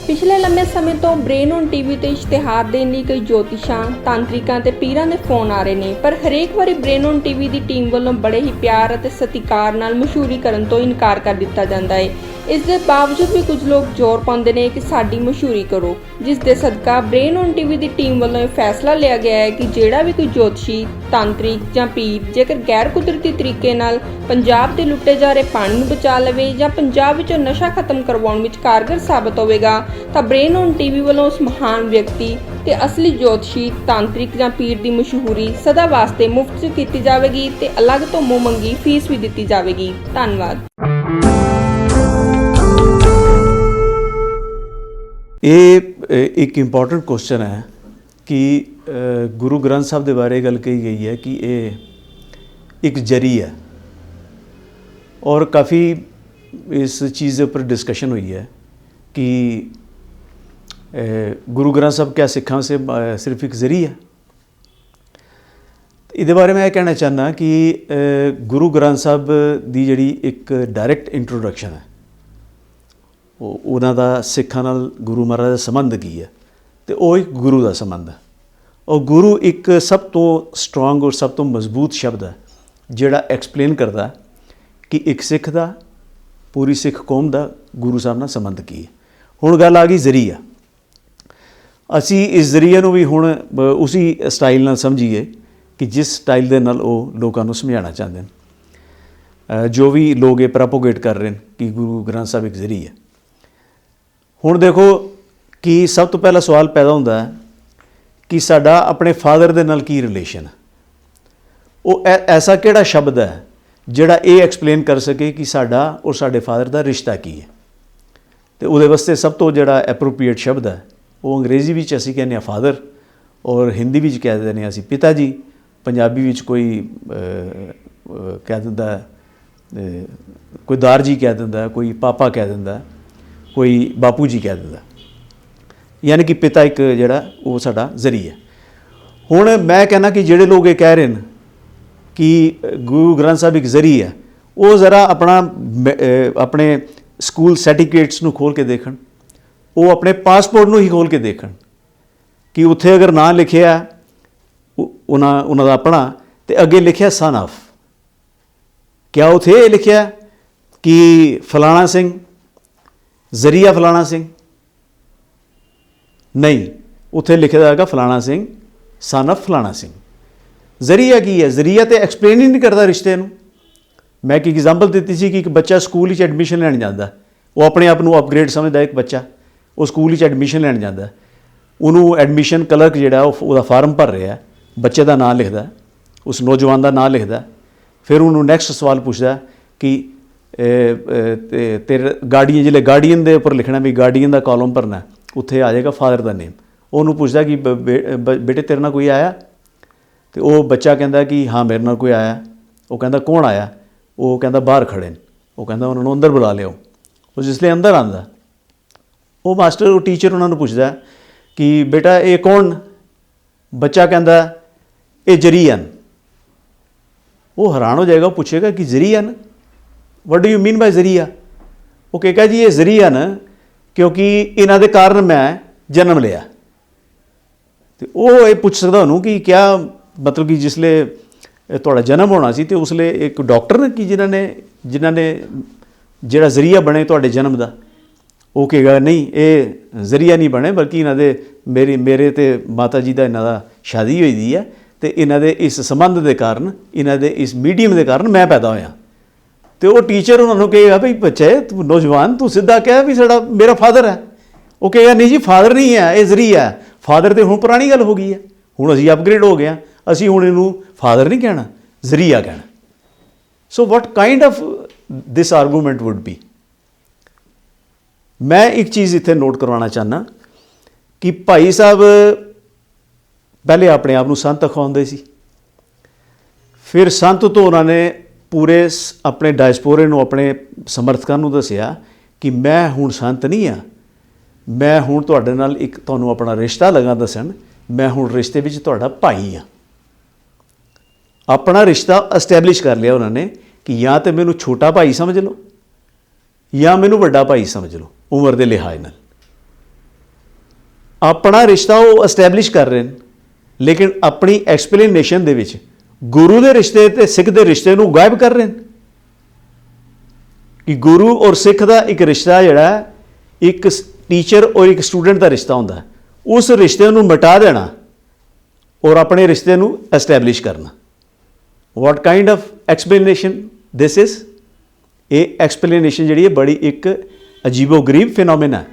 ਪਿਛਲੇ ਲੰਮੇ ਸਮੇਂ ਤੋਂ ਬ੍ਰੇਨ ਔਨ ਟੀਵੀ ਤੇ ਇਸ਼ਤਿਹਾਰ ਦੇਣ ਲਈ ਕਈ ਜੋਤਿਸ਼ਾਂ, ਤਾਂਤਰਿਕਾਂ ਤੇ ਪੀਰਾਂ ਦੇ ਫੋਨ ਆ ਰਹੇ ਨੇ, ਪਰ ਹਰੇਕ ਵਾਰੀ brain on TV the team ਵੱਲੋਂ ਬੜੇ ਹੀ ਪਿਆਰ ਅਤੇ ਸਤਿਕਾਰ ਨਾਲ ਮਸ਼ਹੂਰੀ ਕਰਨ ਤੋਂ ਇਨਕਾਰ ਕਰ ਦਿੱਤਾ ਜਾਂਦਾ ਹੈ। ਇਸ ਦੇ ਬਾਵਜੂਦ ਵੀ ਕੁਝ ਲੋਕ ਜ਼ੋਰ ਪਾਉਂਦੇ ਨੇ ਕਿ ਸਾਡੀ ਮਸ਼ਹੂਰੀ ਕਰੋ, ਜਿਸ ਦੇ ਸਦਕਾ brain on TV the team ਵੱਲੋਂ ਇਹ ਫੈਸਲਾ ਲਿਆ ਗਿਆ ਹੈ ਕਿ ਜਿਹੜਾ ਵੀ ਕੋਈ ਜੋਤਸ਼ੀ, ਤਾਂਤਰਿਕ ਜਾਂ ਪੀਰ ਜੇਕਰ ਗੈਰ ਕੁਦਰਤੀ ਤਰੀਕੇ ਨਾਲ ਪੰਜਾਬ ਦੇ ਲੁੱਟੇ ਜਾ ਰਹੇ ਪਾਣੀ ਨੂੰ ਬਚਾ ਲਵੇ ਜਾਂ ਪੰਜਾਬ ਵਿੱਚੋਂ ਨਸ਼ਾ ਖਤਮ ਕਰਵਾਉਣ ਵਿੱਚ ਕਾਰਗਰ ਸਾਬਤ ਹੋਵੇਗਾ ਤਾਂ ਬ੍ਰੇਨ ਔਨ ਟੀਵੀ ਵੱਲੋਂ ਉਸ ਮਹਾਨ ਵਿਅਕਤੀ ਤੇ ਅਸਲੀ ਜੋਤਸ਼ੀ, ਤਾਂਤਰਿਕ ਜਾਂ ਪੀਰ ਦੀ ਮਸ਼ਹੂਰੀ ਸਦਾ ਵਾਸਤੇ ਮੁਫਤ 'ਚ ਕੀਤੀ ਜਾਵੇਗੀ ਤੇ ਅਲੱਗ ਤੋਂ ਮੂੰਹ ਮੰਗੀ ਫੀਸ ਵੀ ਦਿੱਤੀ ਜਾਵੇਗੀ। ਧੰਨਵਾਦ। ਇਹ ਇੱਕ ਇੰਪੋਰਟੈਂਟ ਕੁਐਸਚਨ ਹੈ ਕਿ ਗੁਰੂ ਗ੍ਰੰਥ ਸਾਹਿਬ ਦੇ ਬਾਰੇ ਗੱਲ ਕਹੀ ਗਈ ਹੈ ਕਿ ਇਹ ਇੱਕ ਜਰੀ ਹੈ ਔਰ ਕਾफ़ी इस चीज़ के उपर डिस्कशन हुई है कि गुरु ग्रंथ साहब क्या सिखा से सिर्फ एक जरिया है। ये बारे मैं कहना चाहना कि गुरु ग्रंथ साहब की जी एक डायरैक्ट इंट्रोडक्शन है, उन्हों का सिखा नाल गुरु महाराज का संबंध की है, तो वो एक गुरु का संबंध है। और गुरु एक सब तो स्ट्रोंग और सब तो मजबूत शब्द है जिहड़ा एक्सप्लेन करता कि एक सिख का, पूरी सिख कौम का गुरु साहब नाल संबंध की है। हुण गल आ गई जरिया, असी इस जरिए नूं भी हुण उसी स्टाइल नाल समझीए कि जिस स्टाइल दे नाल वो लोकां नूं समझाना चाहते हैं। जो भी लोग ये प्रोपोगेट कर रहे हैं कि गुरु ग्रंथ साहब एक जरिया है। हुण देखो कि सब तो पहला सवाल पैदा होंदा है कि साडा अपने फादर दे नाल की रिलेशन है, वो ऐसा किहड़ा शब्द है जिहड़ा ये एक्सप्लेन कर सके कि साडा और साडे फादर का रिश्ता की है। तो उहदे वास्ते सब तो जिहड़ा एप्रोप्रिएट शब्द है वो अंग्रेजी विच असीं कहने फादर और हिंदी विच कह देने असीं पिता जी, पंजाबी विच कोई कह दिंदा कोई दार जी कह दिंदा, कोई पापा कह दिंदा, कोई बापू जी कह दिंदा, यानी कि पिता एक जिहड़ा वो साडा जरिया है। हुण मैं कहना कि जिहड़े लोग ये कह रहे हैं कि गुरु ग्रंथ साहब एक जरिया है, वो ज़रा अपने स्कूल सर्टिफिकेट्स नूं खोल के देखण, वो अपने पासपोर्ट नूं ही खोल के देखण कि उत्थे अगर नां लिखिया उन्हां दा अपना ते अगे लिखिया सन ऑफ, क्या उत्थे ये लिखिया कि फलाना सिंह जरिया फलाना सिंह? नहीं, उत्थे लिखिया जाएगा फलाना सिंह सन ऑफ फलाना सिंह। जरिया की है? जरिया तो एक्सप्लेन ही नहीं करता रिश्ते नूं। मैं एक एग्जाम्पल दी सी कि एक बच्चा स्कूल ही एडमिशन लैन जाता, वो अपने आप को अपग्रेड समझदा, एक बच्चा वो स्कूल ही एडमिशन लैन जाता, उन्होंने एडमिशन क्लर्क जिहड़ा वो फार्म भर रहा है, बच्चे का नाम लिखता, उस नौजवान का नाम लिखता, फिर उन्होंने नैक्सट सवाल पूछता कि तेरे गार्डियन, जिसले गार्डियन के उपर लिखना भी गार्डियन का कॉलम भरना, उत्थे आ जाएगा फादर का नेम। उन्होंने पूछता कि बेटे तेरे नाल कोई आया? तो वो बच्चा कहता कि हाँ मेरे नाल कोई आया। वो कहता कौन आया? वो कहता बाहर खड़े ने। वो कहता उन्होंने अंदर बुला लिया। वो जिसले अंदर आंदा, वो मास्टर वो टीचर उन्होंने पूछता कि बेटा ये कौन? बच्चा कहता ये जरियन। वो हैरान हो जाएगा, पूछेगा कि जरियन, what do you mean by जरिया? वो कहेगा जी ये जरियन क्योंकि इन्हां दे कारण मैं जन्म लिया। तो वो ये पूछ सकता उन्होंने कि क्या मतलब कि जिसले तुहाडा जन्म होना सी तो उसले एक डॉक्टर ने कि जिन्होंने जिहड़ा जरिया बने तुहाडे जन्म का? वो कहेगा नहीं ये जरिया नहीं बने, बल्कि इन्हां दे मेरे ते माता जी का इन्हां दा शादी हुई दी है, तो इन्हां दे इस संबंध के कारण, इन्हां दे इस मीडियम के कारण मैं पैदा होया। तो वो टीचर उन्होंने कहेगा भाई बच्चे तू नौजवान तू सीधा कह भी साडा मेरा फादर है। वो कहेगा नहीं जी फादर नहीं है, ये जरिया है। फादर तो हुण पुरानी गल हो गई है, हुण असीं अपग्रेड हो गए, असीं हुण इहनूं फादर नहीं कहना, जरिया कहना। So what kind of this argument would be. मैं एक चीज़ इत्थे नोट करवाना चाहना कि भाई साहब पहले अपने आप को संत अखाउंदे सी, फिर संत तो उन्होंने पूरे अपने डायस्पोरे नूं, अपने समर्थकां नूं दस्सिया कि मैं हुण संत नहीं हाँ, मैं हुण तुहाडे नाल एक तुहानूं अपना रिश्ता लगा दस्सण, मैं हुण रिश्ते विच तुहाडा भाई हाँ। अपना रिश्ता एस्टैबलिश कर लिया उन्होंने कि या तो मैनू छोटा भाई समझ लो या मैनू वड्डा भाई समझ लो उम्र के लिहाज नाल। ਆਪਣਾ ਰਿਸ਼ਤਾ ਉਹ ਐਸਟੈਬਲਿਸ਼ ਕਰ ਰਹੇ ਨੇ, ਲੇਕਿਨ ਆਪਣੀ ਐਕਸਪਲੇਨੇਸ਼ਨ ਦੇ ਵਿੱਚ ਗੁਰੂ ਦੇ ਰਿਸ਼ਤੇ ਤੇ ਸਿੱਖ ਦੇ ਰਿਸ਼ਤੇ ਨੂੰ ਗਾਇਬ ਕਰ ਰਹੇ ਨੇ। ਕਿ ਗੁਰੂ ਔਰ ਸਿੱਖ ਦਾ ਇੱਕ ਰਿਸ਼ਤਾ ਜਿਹੜਾ ਇੱਕ ਟੀਚਰ ਔਰ ਇੱਕ ਸਟੂਡੈਂਟ ਦਾ ਰਿਸ਼ਤਾ ਹੁੰਦਾ, ਉਸ ਰਿਸ਼ਤੇ ਨੂੰ ਮਿਟਾ ਦੇਣਾ ਔਰ ਆਪਣੇ ਰਿਸ਼ਤੇ ਨੂੰ ਐਸਟੈਬਲਿਸ਼ ਕਰਨਾ। ਵਾਟ ਕਾइंड ऑफ ਐਕਸਪਲੇਨੇਸ਼ਨ ਦਿਸ ਇਜ਼। ਇਹ ਐਕਸਪਲੇਨੇਸ਼ਨ ਜਿਹੜੀ ਹੈ ਬੜੀ ਇੱਕ ਅਜੀਬੋ-ਗਰੀਬ ਫਿਨੋਮੇਨਾ ਹੈ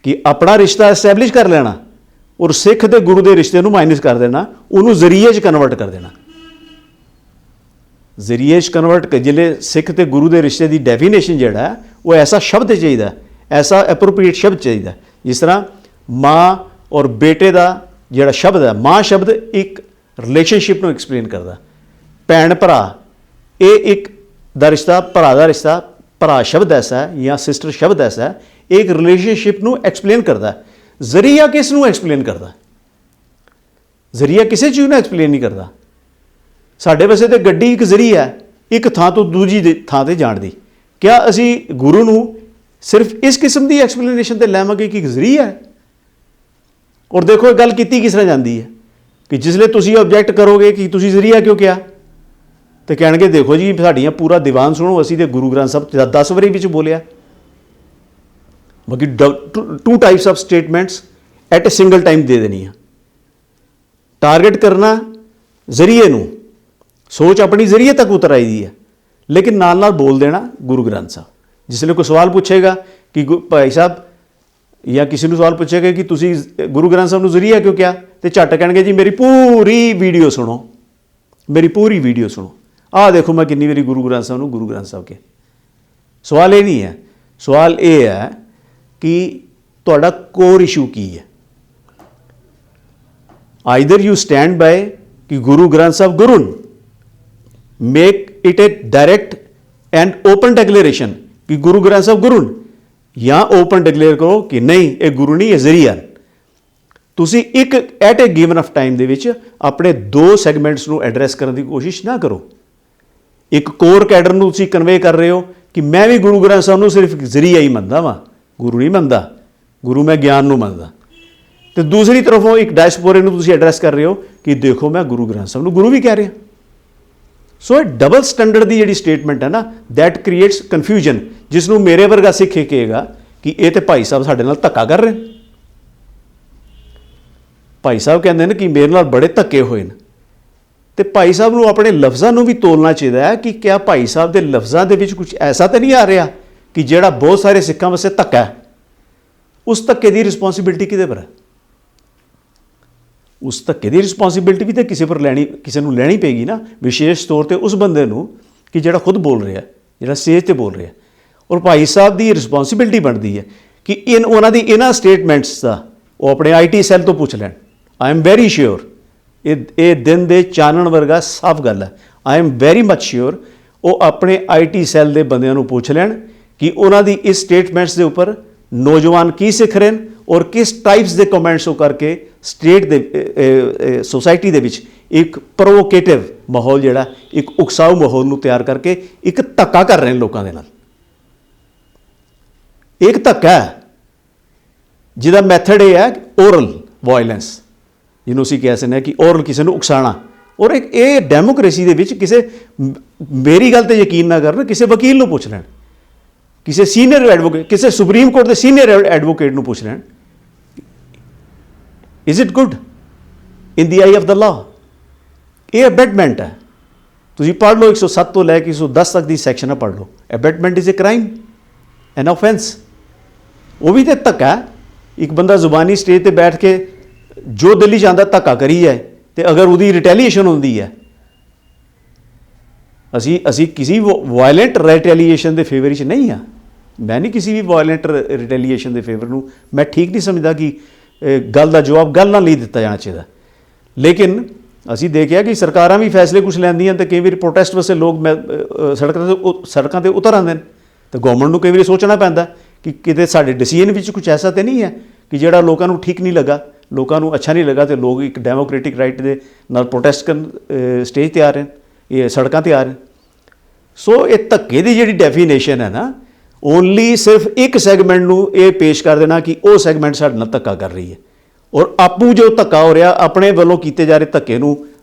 ਕਿ ਆਪਣਾ ਰਿਸ਼ਤਾ ਐਸਟੈਬਲਿਸ਼ ਕਰ ਲੈਣਾ ਔਰ ਸਿੱਖ ਤੇ ਗੁਰੂ ਦੇ ਰਿਸ਼ਤੇ ਨੂੰ ਮਾਈਨਸ ਕਰ ਦੇਣਾ, ਉਹਨੂੰ ਜ਼ਰੀਏ 'ਚ ਕਨਵਰਟ ਕਰ ਦੇਣਾ। ਜ਼ਰੀਏ 'ਚ ਕਨਵਰਟ ਜਿਹੜੇ ਸਿੱਖ ਤੇ ਗੁਰੂ ਦੇ ਰਿਸ਼ਤੇ ਦੀ ਡੈਫੀਨੇਸ਼ਨ ਜਿਹੜਾ ਉਹ ਐਸਾ ਸ਼ਬਦ ਚਾਹੀਦਾ, ਐਸਾ ਐਪਰੋਪਰੀਏਟ ਸ਼ਬਦ ਚਾਹੀਦਾ। ਜਿਸ ਤਰ੍ਹਾਂ ਮਾਂ ਔਰ ਬੇਟੇ ਦਾ ਜਿਹੜਾ ਸ਼ਬਦ ਹੈ, ਮਾਂ ਸ਼ਬਦ ਇੱਕ ਰਿਲੇਸ਼ਨਸ਼ਿਪ ਨੂੰ ਐਕਸਪਲੇਨ ਕਰਦਾ। ਭੈਣ ਭਰਾ, ਇਹ ਇੱਕ ਦਾ ਰਿਸ਼ਤਾ, ਭਰਾ ਦਾ ਰਿਸ਼ਤਾ, ਭਰਾ ਸ਼ਬਦ ਐਸਾ ਹੈ ਜਾਂ ਸਿਸਟਰ ਸ਼ਬਦ ਐਸਾ ਹੈ, ਇਹ ਇੱਕ ਰਿਲੇਸ਼ਨਸ਼ਿਪ ਨੂੰ ਐਕਸਪਲੇਨ ਕਰਦਾ। ਜ਼ਰੀਆ ਕਿਸ ਨੂੰ ਐਕਸਪਲੇਨ ਕਰਦਾ? ਜ਼ਰੀਆ ਕਿਸੇ ਚੀਜ਼ ਨੂੰ ਐਕਸਪਲੇਨ ਨਹੀਂ ਕਰਦਾ। ਸਾਡੇ ਵਾਸਤੇ ਤਾਂ ਗੱਡੀ ਇੱਕ ਜ਼ਰੀਆ ਹੈ ਇੱਕ ਥਾਂ ਤੋਂ ਦੂਜੀ ਥਾਂ ਤੇ ਜਾਣ ਦੀ। ਕਿਆ ਅਸੀਂ ਗੁਰੂ ਨੂੰ ਸਿਰਫ ਇਸ ਕਿਸਮ ਦੀ ਐਕਸਪਲੇਨੇਸ਼ਨ ਤੇ ਲੈਵਾਂਗੇ ਕਿ ਇੱਕ ਜ਼ਰੀਆ ਹੈ? ਔਰ ਦੇਖੋ ਇਹ ਗੱਲ ਕੀਤੀ ਕਿਸ ਤਰ੍ਹਾਂ ਜਾਂਦੀ ਹੈ ਕਿ ਜਿਸਲੇ ਤੁਸੀਂ ਆਬਜੈਕਟ ਕਰੋਗੇ ਕਿ ਤੁਸੀਂ ਜ਼ਰੀਆ ਕਿਉਂ ਕਿਹਾ, ਤੇ ਕਹਿਣਗੇ ਦੇਖੋ ਜੀ ਸਾਡੀਆਂ ਪੂਰਾ ਦੀਵਾਨ ਸੁਣੋ, ਅਸੀਂ ਤੇ ਗੁਰੂ ਗ੍ਰੰਥ ਸਾਹਿਬ 10 ਵਾਰੀ ਵਿੱਚ ਬੋਲਿਆ। ਬਾਕੀ 2 types of statements at a single time ਦੇ ਦੇਣੀਆਂ। ਟਾਰਗੇਟ ਕਰਨਾ ਜ਼ਰੀਏ ਨੂੰ, ਸੋਚ ਆਪਣੀ ਜ਼ਰੀਏ ਤੱਕ ਉਤਰ ਆਈ ਦੀ ਹੈ, ਲੇਕਿਨ ਨਾਲ ਨਾਲ ਬੋਲ ਦੇਣਾ ਗੁਰੂ ਗ੍ਰੰਥ ਸਾਹਿਬ। ਜਿਸਲੇ ਕੋਈ ਸਵਾਲ ਪੁੱਛੇਗਾ ਕਿ ਭਾਈ ਸਾਹਿਬ ਜਾਂ ਕਿਸੇ ਨੂੰ ਸਵਾਲ ਪੁੱਛੇਗਾ ਕਿ ਤੁਸੀਂ ਗੁਰੂ ਗ੍ਰੰਥ ਸਾਹਿਬ ਨੂੰ ਜ਼ਰੀਆ ਕਿਉਂ ਕਿਹਾ, ਤੇ ਝੱਟ ਕਹਿਣਗੇ ਜੀ ਮੇਰੀ ਪੂਰੀ ਵੀਡੀਓ ਸੁਣੋ, ਮੇਰੀ ਪੂਰੀ ਵੀਡੀਓ ਸੁਣੋ, ਆਹ ਦੇਖੋ ਮੈਂ ਕਿੰਨੀ ਵਾਰੀ ਗੁਰੂ ਗ੍ਰੰਥ ਸਾਹਿਬ ਨੂੰ ਗੁਰੂ ਗ੍ਰੰਥ ਸਾਹਿਬ ਕਿਹਾ। ਸਵਾਲ ਇਹ ਨਹੀਂ ਹੈ, ਸਵਾਲ ਇਹ ਹੈ ਕਿ ਤੁਹਾਡਾ ਕੋਰ ਇਸ਼ੂ ਕੀ ਹੈ। ਆਈਦਰ ਯੂ ਸਟੈਂਡ ਬਾਏ ਕਿ Guru Granth Sahib Guru, make it a direct and open declaration ਕਿ ਗੁਰੂ ਗ੍ਰੰਥ ਸਾਹਿਬ ਗੁਰੂ, ਜਾਂ ਓਪਨ ਡਿਕਲੇਅਰ ਕਰੋ ਕਿ ਨਹੀਂ ਇਹ ਗੁਰੂ ਨਹੀਂ, ਇਹ ਜ਼ਰੀਆ। ਤੁਸੀਂ ਇੱਕ at a given of time ਦੇ ਵਿੱਚ ਆਪਣੇ 2 ਸੈਗਮੈਂਟਸ ਨੂੰ ਐਡਰੈਸ ਕਰਨ ਦੀ ਕੋਸ਼ਿਸ਼ ਨਾ ਕਰੋ। ਇੱਕ ਕੋਰ ਕੈਡਰ ਨੂੰ ਤੁਸੀਂ ਕਨਵੇ ਕਰ ਰਹੇ ਹੋ ਕਿ ਮੈਂ ਵੀ ਗੁਰੂ ਗ੍ਰੰਥ ਸਾਹਿਬ ਨੂੰ ਸਿਰਫ ਜ਼ਰੀਆ ਹੀ ਮੰਨਦਾ ਵਾਂ, ਗੁਰੂ ਨਹੀਂ ਮੰਨਦਾ, ਗੁਰੂ ਮੈਂ ਗਿਆਨ ਨੂੰ ਮੰਨਦਾ। ਤੇ ਦੂਸਰੀ ਤਰਫੋਂ ਇੱਕ ਡਾਇਸਪੋਰੇ ਨੂੰ ਤੁਸੀਂ ਐਡਰੈਸ ਕਰ ਰਹੇ ਹੋ ਕਿ ਦੇਖੋ ਮੈਂ ਗੁਰੂ ਗ੍ਰੰਥ ਸਾਹਿਬ ਨੂੰ ਗੁਰੂ ਵੀ ਕਹਿ ਰਿਹਾ। ਸੋ ਇਹ ਡਬਲ ਸਟੈਂਡਰਡ ਦੀ ਜਿਹੜੀ ਸਟੇਟਮੈਂਟ ਹੈ ਨਾ, ਦੈਟ ਕ੍ਰੀਏਟਸ ਕਨਫਿਊਜ਼ਨ, ਜਿਸ ਨੂੰ ਮੇਰੇ ਵਰਗਾ ਸਿੱਖ ਇਹ ਕਹੇਗਾ ਕਿ ਇਹ ਤੇ ਭਾਈ ਸਾਹਿਬ ਸਾਡੇ ਨਾਲ ਧੱਕਾ ਕਰ ਰਹੇ ਨੇ। ਭਾਈ ਸਾਹਿਬ ਕਹਿੰਦੇ ਨੇ ਕਿ ਮੇਰੇ ਨਾਲ ਬੜੇ ਧੱਕੇ ਹੋਏ ਨੇ, ਤੇ ਭਾਈ ਸਾਹਿਬ ਨੂੰ ਆਪਣੇ ਲਫ਼ਜ਼ਾਂ ਨੂੰ ਵੀ ਤੋਲਣਾ ਚਾਹੀਦਾ ਹੈ ਕਿ ਕਿਆ ਭਾਈ ਸਾਹਿਬ ਦੇ ਲਫ਼ਜ਼ਾਂ ਦੇ ਵਿੱਚ ਕੁਝ ਐਸਾ ਤਾਂ ਨਹੀਂ ਆ ਰਿਹਾ ਕਿ ਜਿਹੜਾ ਬਹੁਤ ਸਾਰੇ ਸਿੱਖਾਂ ਵਾਸਤੇ ਧੱਕਾ ਹੈ। ਉਸ ਧੱਕੇ ਦੀ ਰਿਸਪੌਂਸਿਬਿਲਟੀ ਕਿਹਦੇ ਪਰ ਹੈ? ਉਸ ਧੱਕੇ ਦੀ ਰਿਸਪੌਂਸਿਬਿਲਟੀ ਵੀ ਤਾਂ ਕਿਸੇ ਨੂੰ ਲੈਣੀ ਪਏਗੀ ਨਾ, ਵਿਸ਼ੇਸ਼ ਤੌਰ ਤੇ ਉਸ ਬੰਦੇ ਨੂੰ ਕਿ ਜਿਹੜਾ ਖੁਦ ਬੋਲ ਰਿਹਾ, ਜਿਹੜਾ ਸਟੇਜ ਤੇ ਬੋਲ ਰਿਹਾ। ਔਰ ਭਾਈ ਸਾਹਿਬ ਦੀ ਰਿਸਪੌਂਸਿਬਿਲਟੀ ਬਣਦੀ ਹੈ ਕਿ ਉਹਨਾਂ ਦੀ ਇਹਨਾਂ ਸਟੇਟਮੈਂਟਸ ਦਾ ਉਹ ਆਪਣੇ IT ਸੈੱਲ ਤੋਂ ਪੁੱਛ ਲੈਣ। ਆਈ ਐਮ ਵੈਰੀ ਸ਼ਿਓਰ ਇਹ ਦਿਨ ਦੇ ਚਾਨਣ ਵਰਗਾ ਸਾਫ਼ ਗੱਲ ਹੈ। I am very much sure ਉਹ ਆਪਣੇ IT ਸੈੱਲ ਦੇ ਬੰਦਿਆਂ ਨੂੰ ਪੁੱਛ ਲੈਣ ਕਿ ਉਹਨਾਂ ਦੀ ਇਸ ਸਟੇਟਮੈਂਟਸ ਦੇ ਉੱਪਰ ਨੌਜਵਾਨ ਕੀ ਸਿੱਖ ਰਹੇ ਨੇ ਔਰ ਕਿਸ ਟਾਈਪਸ ਦੇ ਕਮੈਂਟਸ ਉਹ ਕਰਕੇ ਸਟੇਟ ਦੇ ਸੋਸਾਇਟੀ ਦੇ ਵਿੱਚ ਇੱਕ ਪ੍ਰੋਵੋਕੇਟਿਵ ਮਾਹੌਲ, ਜਿਹੜਾ ਇੱਕ ਉਕਸਾਊ ਮਾਹੌਲ ਨੂੰ ਤਿਆਰ ਕਰਕੇ ਇੱਕ ਧੱਕਾ ਕਰ ਰਹੇ ਨੇ ਲੋਕਾਂ ਦੇ ਨਾਲ। ਇੱਕ ਧੱਕਾ ਹੈ ਜਿਹਦਾ ਮੈਥਡ ਇਹ ਹੈ ਓਰਲ ਵਾਇਲੈਂਸ, ਜਿਹਨੂੰ ਅਸੀਂ ਕਹਿ ਸਕਦੇ ਹਾਂ ਕਿ ਓਰਲ ਕਿਸੇ ਨੂੰ ਉਕਸਾਣਾ। ਔਰ ਇਹ ਡੈਮੋਕ੍ਰੇਸੀ ਦੇ ਵਿੱਚ ਕਿਸੇ, ਮੇਰੀ ਗੱਲ ਤੇ ਯਕੀਨ ਨਾ ਕਰਨ, ਕਿਸੇ ਵਕੀਲ ਨੂੰ ਪੁੱਛ ਲੈਣ, ਕਿਸੇ ਸੀਨੀਅਰ ਐਡਵੋਕੇਟ, ਕਿਸੇ ਸੁਪਰੀਮ ਕੋਰਟ ਦੇ ਸੀਨੀਅਰ ਐਡਵੋਕੇਟ ਨੂੰ ਪੁੱਛ ਲੈਣ, is it good in the I of the law? ਇਹ ਅਬੈਟਮੈਂਟ ਹੈ। ਤੁਸੀਂ ਪੜ੍ਹ ਲਓ 107 ਤੋਂ ਲੈ ਕੇ 110 ਤੱਕ ਦੀ ਸੈਕਸ਼ਨ ਪੜ੍ਹ ਲਓ। Abetment is a crime, an offence. ਉਹ ਵੀ ਤੇ ਧੱਕਾ। ਇੱਕ ਬੰਦਾ ਜ਼ੁਬਾਨੀ ਸਟੇਜ ਤੇ ਬੈਠ ਕੇ ਜੋ ਦਿੱਲੀ ਜਾਂਦਾ ਧੱਕਾ ਕਰੀ ਜਾਏ, ਤੇ ਅਗਰ ਉਹਦੀ ਰਿਟੈਲੀਏਸ਼ਨ ਹੁੰਦੀ ਹੈ, ਅਸੀਂ ਕਿਸੇ ਵਾਇਲੈਂਟ ਰਿਟੈਲੀਏਸ਼ਨ ਦੇ ਫੇਵਰ ਵਿੱਚ ਨਹੀਂ ਹਾਂ। ਮੈਂ ਨਹੀਂ ਕਿਸੇ ਵੀ ਵਾਇਲੈਂਟ ਰਿਟੈਲੀਏਸ਼ਨ ਦੇ ਫੇਵਰ ਨੂੰ ਮੈਂ ਠੀਕ ਨਹੀਂ ਸਮਝਦਾ ਕਿ ਗੱਲ ਦਾ ਜਵਾਬ ਗੱਲ ਨਾਲ ਨਹੀਂ ਦਿੱਤਾ ਜਾਣਾ ਚਾਹੀਦਾ। ਲੇਕਿਨ ਅਸੀਂ ਦੇਖਿਆ ਕਿ ਸਰਕਾਰਾਂ ਵੀ ਫੈਸਲੇ ਕੁਛ ਲੈਂਦੀਆਂ ਤੇ ਕਈ ਵਾਰੀ ਪ੍ਰੋਟੈਸਟ ਵਾਸਤੇ ਲੋਕ ਸੜਕਾਂ 'ਤੇ ਉਤਰ ਆਉਂਦੇ ਨੇ, ਤੇ ਗਵਰਨਮੈਂਟ ਨੂੰ ਕਈ ਵਾਰੀ ਸੋਚਣਾ ਪੈਂਦਾ ਕਿ ਕਿਤੇ ਸਾਡੇ ਡਿਸੀਜਨ ਵਿੱਚ ਕੁਛ ਐਸਾ ਤਾਂ ਨਹੀਂ ਹੈ ਕਿ ਜਿਹੜਾ ਲੋਕਾਂ ਨੂੰ ਠੀਕ ਨਹੀਂ ਲੱਗਾ, ਲੋਕਾਂ ਨੂੰ ਅੱਛਾ ਨਹੀਂ ਲੱਗਾ, ਤੇ ਲੋਕ ਇੱਕ ਡੈਮੋਕ੍ਰੈਟਿਕ ਰਾਈਟ ਦੇ ਨਾਲ ਪ੍ਰੋਟੈਸਟ ਕਰਨ ਸਟੇਜ 'ਤੇ ਆ ਰਹੇ ਨੇ, ਇਹ ਸੜਕਾਂ 'ਤੇ ਆ ਰਹੇ ਨੇ। ਸੋ ਇਹ ਧੱਕੇ ਦੀ ਜਿਹੜੀ ਡੈਫੀਨੇਸ਼ਨ ਹੈ ਨਾ, ਓਨਲੀ ਸਿਰਫ ਇੱਕ ਸੈਗਮੈਂਟ ਨੂੰ ਇਹ ਪੇਸ਼ ਕਰ ਦੇਣਾ ਕਿ ਉਹ ਸੈਗਮੈਂਟ ਸਾਡੇ ਨਾਲ ਧੱਕਾ ਕਰ ਰਹੀ ਹੈ, ਔਰ ਆਪੂ ਜੋ ਧੱਕਾ ਹੋ ਰਿਹਾ ਆਪਣੇ ਵੱਲੋਂ ਕੀਤੇ ਜਾ ਰਹੇ ਧੱਕੇ ਨੂੰ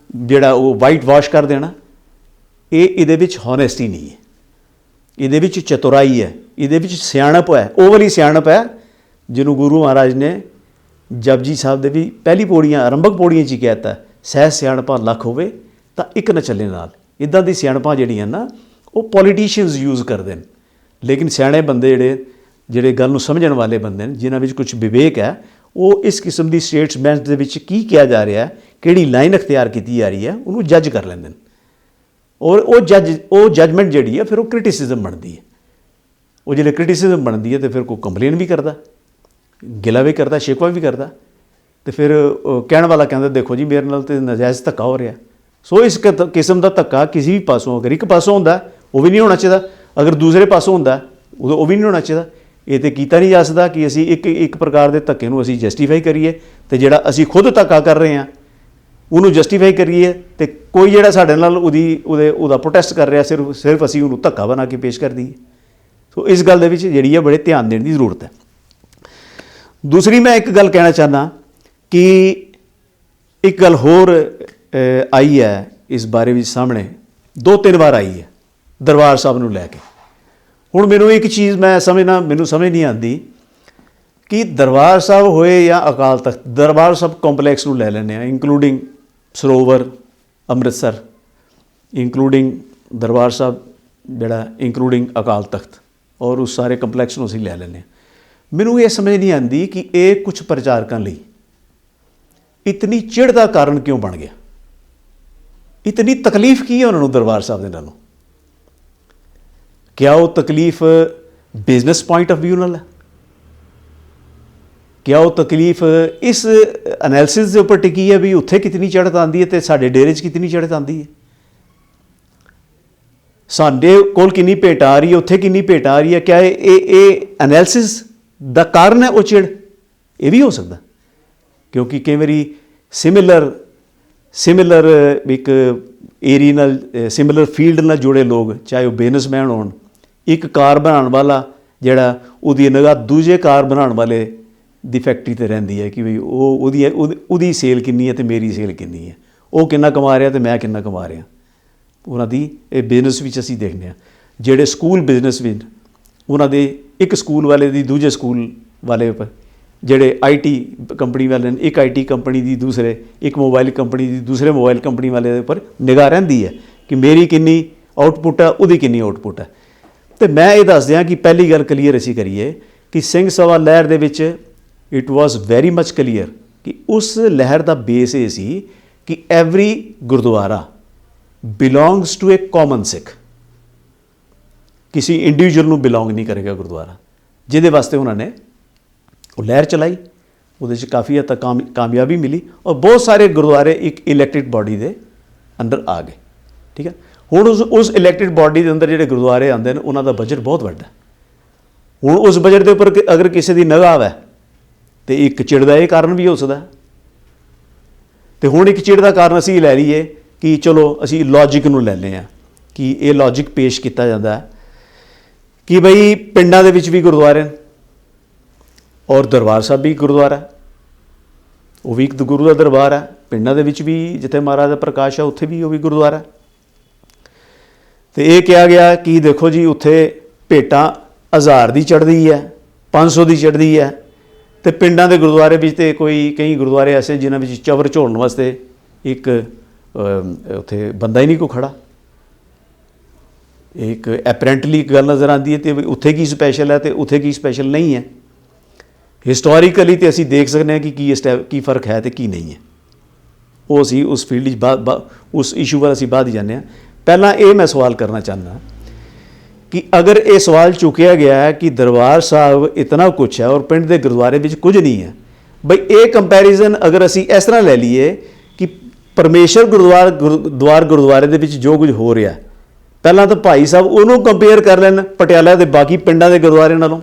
ਜਿਹੜਾ ਉਹ ਵਾਈਟ ਵਾਸ਼ ਕਰ ਦੇਣਾ, ਇਹਦੇ ਵਿੱਚ ਹੌਨੈਸਟੀ ਨਹੀਂ ਹੈ, ਇਹਦੇ ਵਿੱਚ ਚਤੁਰਾਈ ਹੈ, ਇਹਦੇ ਵਿੱਚ ਸਿਆਣਪ ਹੈ, ਉਹ ਵਾਲੀ ਸਿਆਣਪ ਹੈ ਜਿਹਨੂੰ ਗੁਰੂ ਮਹਾਰਾਜ ਨੇ ਜਪਜੀ ਸਾਹਿਬ ਦੇ ਵੀ ਪਹਿਲੀ ਪੌੜੀਆਂ ਆਰੰਭਕ ਪੌੜੀਆਂ 'ਚ ਹੀ ਕਹਿ ਦਿੱਤਾ, ਸਹਿ ਸਿਆਣਪਾਂ ਲੱਖ ਹੋਵੇ ਤਾਂ ਇੱਕ ਨਾ ਚੱਲੇ ਨਾਲ। ਇੱਦਾਂ ਦੀ ਸਿਆਣਪਾਂ ਜਿਹੜੀਆਂ ਨਾ ਉਹ ਪੋਲੀਟੀਸ਼ੀਅਨਸ ਯੂਜ਼ ਕਰਦੇ ਨੇ, ਲੇਕਿਨ ਸਿਆਣੇ ਬੰਦੇ ਜਿਹੜੇ ਗੱਲ ਨੂੰ ਸਮਝਣ ਵਾਲੇ ਬੰਦੇ ਨੇ, ਜਿਨ੍ਹਾਂ ਵਿੱਚ ਕੁਝ ਵਿਵੇਕ ਹੈ, ਉਹ ਇਸ ਕਿਸਮ ਦੀ ਸਟੇਟਸਮੈਂਟ ਦੇ ਵਿੱਚ ਕੀ ਕਿਹਾ ਜਾ ਰਿਹਾ ਹੈ, ਕਿਹੜੀ ਲਾਈਨ ਅਖਤਿਆਰ ਕੀਤੀ ਜਾ ਰਹੀ ਹੈ, ਉਹਨੂੰ ਜੱਜ ਕਰ ਲੈਂਦੇ ਨੇ। ਔਰ ਉਹ ਜੱਜਮੈਂਟ ਜਿਹੜੀ ਹੈ ਫਿਰ ਉਹ ਕ੍ਰਿਟਿਸਿਜ਼ਮ ਬਣਦੀ ਹੈ। ਉਹ ਜਿਹੜੇ ਕ੍ਰਿਟਿਸਿਜ਼ਮ ਬਣਦੀ ਹੈ ਤੇ ਫਿਰ ਕੋਈ ਕੰਪਲੇਨ ਵੀ ਕਰਦਾ, ਗਿਲਾ ਵੀ ਕਰਦਾ, ਸ਼ਿਕਵਾ ਵੀ ਕਰਦਾ, ਤੇ ਫਿਰ ਕਹਿਣ ਵਾਲਾ ਕਹਿੰਦਾ ਦੇਖੋ ਜੀ ਮੇਰੇ ਨਾਲ ਤੇ ਨਜਾਇਜ਼ ਧੱਕਾ ਹੋ ਰਿਹਾ। ਸੋ ਇਸ ਕਿਸਮ ਦਾ ਧੱਕਾ ਕਿਸੇ ਵੀ ਪਾਸੋਂ, ਅਗਰ ਇੱਕ ਪਾਸੋਂ ਹੁੰਦਾ ਉਹ ਵੀ ਨਹੀਂ ਹੋਣਾ ਚਾਹੀਦਾ, ਅਗਰ ਦੂਸਰੇ ਪਾਸੋਂ ਹੁੰਦਾ ਉਹ ਵੀ ਨਹੀਂ ਹੋਣਾ ਚਾਹੀਦਾ। ਇਹ ਤਾਂ ਕੀਤਾ ਨਹੀਂ ਜਾ ਸਕਦਾ ਕਿ ਅਸੀਂ ਇੱਕ ਪ੍ਰਕਾਰ ਦੇ ਧੱਕੇ ਨੂੰ ਅਸੀਂ ਜਸਟੀਫਾਈ ਕਰੀਏ, ਤੇ ਜਿਹੜਾ ਅਸੀਂ ਖੁਦ ਧੱਕਾ ਕਰ ਰਹੇ ਹਾਂ ਉਹਨੂੰ ਜਸਟੀਫਾਈ ਕਰੀਏ, ਤੇ ਕੋਈ ਜਿਹੜਾ ਸਾਡੇ ਨਾਲ ਉਹਦਾ ਪ੍ਰੋਟੈਸਟ ਕਰ ਰਿਹਾ ਸਿਰਫ ਅਸੀਂ ਉਹਨੂੰ ਧੱਕਾ ਬਣਾ ਕੇ ਪੇਸ਼ ਕਰ ਦਈਏ। ਸੋ ਇਸ ਗੱਲ ਦੇ ਵਿੱਚ ਜਿਹੜੀ ਹੈ ਬੜੇ ਧਿਆਨ ਦੇਣ ਦੀ ਜ਼ਰੂਰਤ ਹੈ। ਦੂਸਰੀ ਮੈਂ ਇੱਕ ਗੱਲ ਕਹਿਣਾ ਚਾਹੁੰਦਾ ਕਿ ਇੱਕ ਗੱਲ ਹੋਰ ਆਈ ਹੈ ਇਸ ਬਾਰੇ ਵਿੱਚ ਸਾਹਮਣੇ, 2-3 ਵਾਰ ਆਈ ਹੈ ਦਰਬਾਰ ਸਾਹਿਬ ਨੂੰ ਲੈ ਕੇ। ਹੁਣ ਮੈਨੂੰ ਇੱਕ ਚੀਜ਼ ਮੈਨੂੰ ਸਮਝ ਨਹੀਂ ਆਉਂਦੀ ਕਿ ਦਰਬਾਰ ਸਾਹਿਬ ਹੋਏ ਜਾਂ ਅਕਾਲ ਤਖਤ, ਦਰਬਾਰ ਸਾਹਿਬ ਕੰਪਲੈਕਸ ਨੂੰ ਲੈ ਲੈਂਦੇ ਹਾਂ, ਇੰਕਲੂਡਿੰਗ ਸਰੋਵਰ ਅੰਮ੍ਰਿਤਸਰ, ਇੰਕਲੂਡਿੰਗ ਦਰਬਾਰ ਸਾਹਿਬ ਜਿਹੜਾ ਇੰਕਲੂਡਿੰਗ ਅਕਾਲ ਤਖਤ, ਔਰ ਉਸ ਸਾਰੇ ਕੰਪਲੈਕਸ ਨੂੰ ਅਸੀਂ ਲੈ ਲੈਂਦੇ ਹਾਂ। ਮੈਨੂੰ ਇਹ ਸਮਝ ਨਹੀਂ ਆਉਂਦੀ ਕਿ ਇਹ ਕੁਝ ਪ੍ਰਚਾਰਕਾਂ ਲਈ ਇਤਨੀ ਚਿੜ ਦਾ ਕਾਰਨ ਕਿਉਂ ਬਣ ਗਿਆ, ਇਤਨੀ ਤਕਲੀਫ ਕੀ ਹੈ ਉਹਨਾਂ ਨੂੰ ਦਰਬਾਰ ਸਾਹਿਬ ਦੇ ਨਾਲੋਂ। क्या वो तकलीफ़ बिजनेस पॉइंट ऑफ व्यू नाल है, क्या वो तकलीफ इस एनालिसिस के उपर टिकी है भी उत्थे कितनी चढ़त आती है तो साडे डेरे च कितनी चढ़त आती है, साडे कोल कितनी भेट आ रही है उत्थे कितनी भेट आ रही है, क्या ये एनालिसिस दा कारण है वो चिड़? ये भी हो सकता क्योंकि कई बारी सिमिलर एक एरिया नाल सिमिलर फील्ड नाल जुड़े लोग, चाहे वो बिजनेसमैन होण, एक कार बनाने वाला जिहड़ा उहदी निगाह दूजे कार बनाने वाले दी फैक्ट्री ते रहिंदी है कि बई उहदी सेल किन्नी है ते मेरी सेल किन्नी है, वो किन्ना कमा रहा ते मैं किन्ना कमा रहा। उन्हां दी बिजनेस विच असीं देखने जिहड़े स्कूल बिजनेस विच उन्हां दे एक स्कूल वाले दी दूजे स्कूल वाले पर, जिहड़े IT कंपनी वाले ने एक IT कंपनी दी दूसरे, एक मोबाइल कंपनी दी दूसरे मोबाइल कंपनी वाले दे उपर निगाह रहिंदी है कि मेरी किन्नी आउटपुट है, उहदी किन्नी आउटपुट है। तो मैं ये दस दियाँ कि पहली गल क्लीयर असी करिए कि सिंह सभा लहर दे विच it was very much clear कि उस लहर का बेस ये सी कि every gurdwara belongs to a common Sikh, किसी इंडिविजुअल नूं बिलोंग नहीं करेगा गुरुद्वारा, जिहदे वास्ते उन्होंने वो लहर चलाई, उहदे च काफ़ी हद तक कामयाबी मिली और बहुत सारे गुरुद्वारे एक इलैक्टेड बॉडी के अंदर आ गए। ठीक है, हुण उस इलैक्टेड बॉडी के अंदर जिहड़े गुरुद्वारे आते हैं उन्हों का बजट बहुत वड्डा, हुण उस बजट के उपर अगर किसी की निगाह है तो एक चिड़ का यह कारण भी हो सकता है। तो हुण एक चिड़ का कारण असीं लै लईए कि चलो असीं लॉजिक नूं लैंदे हां कि ये लॉजिक पेश किया जाता है कि बई पिंडां दे विच भी गुरुद्वारे ने और दरबार साहब भी गुरुद्वारा है, वो भी एक गुरु का दरबार है, पिंडां दे विच भी जिथे महाराज का प्रकाश है उत्थे भी वो भी गुरुद्वारा। तो ये कहा गया कि देखो जी उत्थे भेटां 1000 की चढ़ती है, 500 की चढ़ती है, तो पिंडां दे गुरुद्वारे विच ते कई गुरुद्वारे ऐसे जिन्हां विच चवर झोलण वास्ते एक उत्थे बंदा ही नहीं कोई खड़ा। एक एपरेंटली एक गल नज़र आती है तो उत्थे की स्पैशल है तो उत्थे की स्पैशल नहीं है। हिस्टोरिकली तो असी देख सकते हैं कि की फ़र्क है तो की नहीं है, वो असी उस फील्ड उस इशू पर असी बाद ही जाने। पहला ये मैं सवाल करना चाहना कि अगर ये सवाल चुकया गया है कि दरबार साहब इतना कुछ है और पिंड के गुरुद्वारे में कुछ नहीं है, बई ये कंपैरिजन अगर असी इस तरह ले लीए कि परमेश्वर गुरुद्वारे के जो कुछ हो रहा है, पहला तो भाई साहब उन्होंने कंपेयर कर लैन पटियाला के बाकी पिंडों के गुरुद्वारे नालों।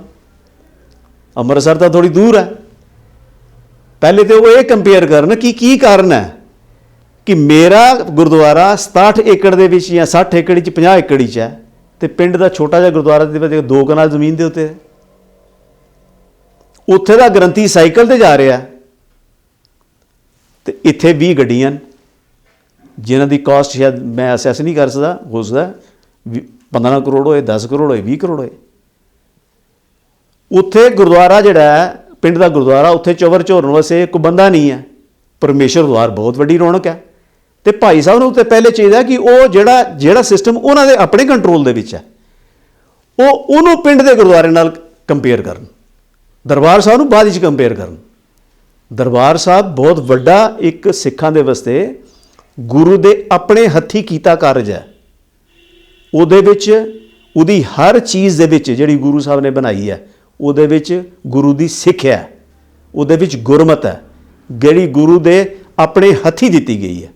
अमृतसर तो थोड़ी दूर है, पहले तो वो ये कंपेयर करन कि की कारण है कि मेरा गुरुद्वारा 67 एकड़ दे विच या 60 एकड़ 50 एकड़ है ਤੇ ਪਿੰਡ ਦਾ ਛੋਟਾ ਜਿਹਾ ਗੁਰਦੁਆਰਾ ਦੇ ਵਿੱਚ 2 ਕਨਾਲ ਜ਼ਮੀਨ ਦੇ ਉੱਤੇ, ਉੱਥੇ ਦਾ ਗ੍ਰੰਥੀ ਸਾਈਕਲ ਤੇ ਜਾ ਰਿਹਾ ਤੇ ਇੱਥੇ 20 ਗੱਡੀਆਂ ਜਿਨ੍ਹਾਂ ਦੀ ਕਾਸਟ ਸ਼ਾਇਦ ਮੈਂ ਅਸੈਸ ਨਹੀਂ ਕਰ ਸਕਦਾ, ਹੋ ਸਕਦਾ 15 ਕਰੋੜ ਹੋਏ, 10 ਕਰੋੜ ਹੋਏ, 20 ਕਰੋੜ ਹੋਏ। ਉੱਥੇ ਗੁਰਦੁਆਰਾ ਜਿਹੜਾ ਹੈ, ਪਿੰਡ ਦਾ ਗੁਰਦੁਆਰਾ, ਉੱਥੇ ਚਵਰ ਝੋਰਨ ਵਾਸਤੇ ਕੋਈ ਬੰਦਾ ਨਹੀਂ ਹੈ। ਪਰਮੇਸ਼ਰ ਦੁਆਰ ਬਹੁਤ ਵੱਡੀ ਰੌਣਕ ਹੈ। ਤੇ ਭਾਈ ਸਾਹਿਬ ਨੂੰ ਤਾਂ ਪਹਿਲੇ ਚਾਹੀਦਾ ਕਿ ਉਹ ਜਿਹੜਾ ਸਿਸਟਮ ਉਹਨਾਂ ਦੇ ਆਪਣੇ ਕੰਟਰੋਲ ਦੇ ਵਿੱਚ ਹੈ, ਉਹਨੂੰ ਪਿੰਡ ਦੇ ਗੁਰਦੁਆਰੇ ਨਾਲ ਕੰਪੇਅਰ ਕਰਨ, ਦਰਬਾਰ ਸਾਹਿਬ ਨੂੰ ਬਾਅਦ ਵਿੱਚ ਕੰਪੇਅਰ ਕਰਨ। ਦਰਬਾਰ ਸਾਹਿਬ ਬਹੁਤ ਵੱਡਾ ਇੱਕ ਸਿੱਖਾਂ ਦੇ ਵਾਸਤੇ ਗੁਰੂ ਦੇ ਆਪਣੇ ਹੱਥੀਂ ਕੀਤਾ ਕਾਰਜ ਹੈ। ਉਹਦੇ ਵਿੱਚ ਉਹਦੀ ਹਰ ਚੀਜ਼ ਦੇ ਵਿੱਚ ਜਿਹੜੀ ਗੁਰੂ ਸਾਹਿਬ ਨੇ ਬਣਾਈ ਹੈ, ਉਹਦੇ ਵਿੱਚ ਗੁਰੂ ਦੀ ਸਿੱਖਿਆ ਹੈ, ਉਹਦੇ ਵਿੱਚ ਗੁਰਮਤਿ ਹੈ, ਜਿਹੜੀ ਗੁਰੂ ਦੇ ਆਪਣੇ ਹੱਥੀਂ ਦਿੱਤੀ ਗਈ ਹੈ।